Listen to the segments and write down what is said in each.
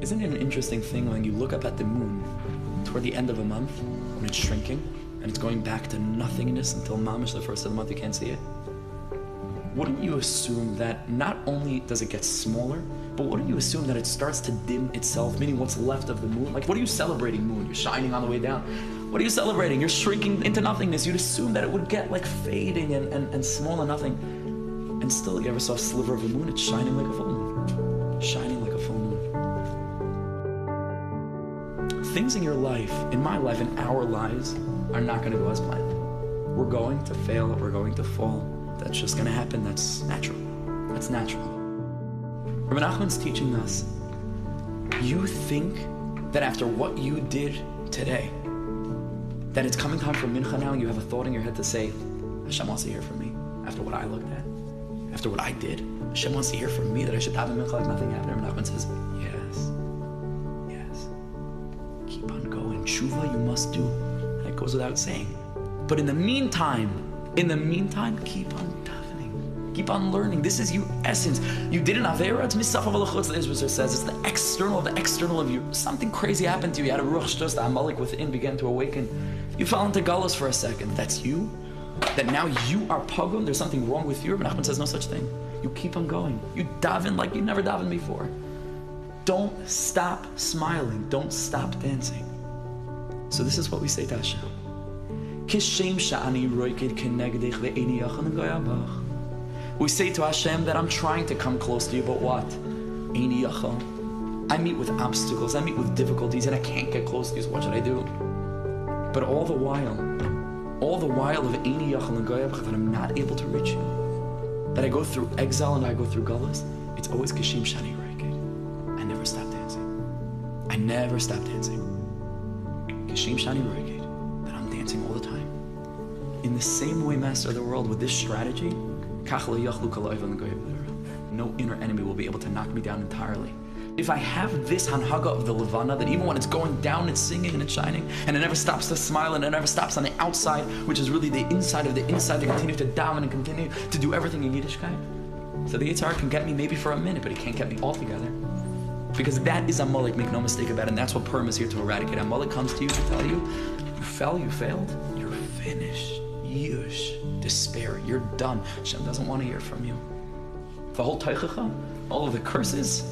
Isn't it an interesting thing when you look up at the moon toward the end of a month, when it's shrinking, and it's going back to nothingness until mamish the first of the month you can't see it? Wouldn't you assume that not only does it get smaller, but wouldn't you assume that it starts to dim itself, meaning what's left of the moon? Like, what are you celebrating, moon? You're shining on the way down. What are you celebrating? You're shrinking into nothingness. You'd assume that it would get like fading and small and nothing. And still, you ever saw a sliver of a moon? It's shining like a full moon. Shining like a full moon. Things in your life, in my life, in our lives, are not going to go as planned. We're going to fail, we're going to fall. That's just going to happen. That's natural. That's natural. Rabbi Nachman's teaching us, you think that after what you did today, that it's coming time for mincha now and you have a thought in your head to say, Hashem wants to hear from me after what I looked at, after what I did. Hashem wants to hear from me that I should have a mincha like nothing happened. Rabbi Nachman says, yes. Keep on going. Tshuva you must do. And it goes without saying. But in the meantime, keep on davening. Keep on learning. This is your essence. You did an Avera, it's Misaf Avalachutz, the Israel says. It's the external of you. Something crazy happened to you. You had a Ruach Shtos, the Amalek within began to awaken. You fell into Galus for a second. That's you? That now you are Pogum? There's something wrong with you? Rabbi Nachman says no such thing. You keep on going. You daven like you never davened before. Don't stop smiling. Don't stop dancing. So this is what we say to Hashem. We say to Hashem that I'm trying to come close to you, but what? I meet with obstacles, I meet with difficulties, and I can't get close to you, so what should I do? But all the while of that I'm not able to reach you, that I go through exile and I go through gullus, it's always Kishim Shani Reikid. I never stop dancing. Kishim Shani Reikid, that I'm dancing all the time. In the same way, Master of the world, with this strategy, no inner enemy will be able to knock me down entirely. If I have this hanhaga of the Levana, that even when it's going down, it's singing and it's shining, and it never stops to smile, and it never stops on the outside, which is really the inside of the inside, to continue to daven and continue to do everything in Yiddishkeit. So the Yitzhar can get me maybe for a minute, but he can't get me altogether. Because that is Amalek, make no mistake about it, and that's what Purim is here to eradicate. Amalek comes to you to tell you, you fell, you failed, you're finished. Yush, despair, you're done. Hashem doesn't want to hear from you. The whole teichacha, all of the curses,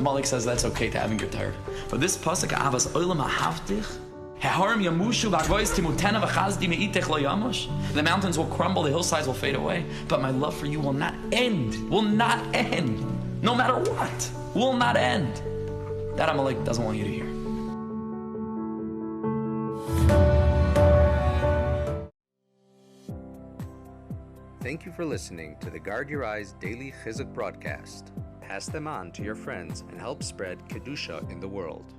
Malik says that's okay to having your Torah. But this pasuk, Avas Olam Ha'havtich, Heharim Yamushu V'Agvois Timutena V'Chazdi Me'itech Lo Yamush. The mountains will crumble, the hillsides will fade away, but my love for you will not end. No matter what, will not end. That Amalek doesn't want you to hear. Thank you for listening to the Guard Your Eyes Daily Chizuk broadcast. Pass them on to your friends and help spread Kedusha in the world.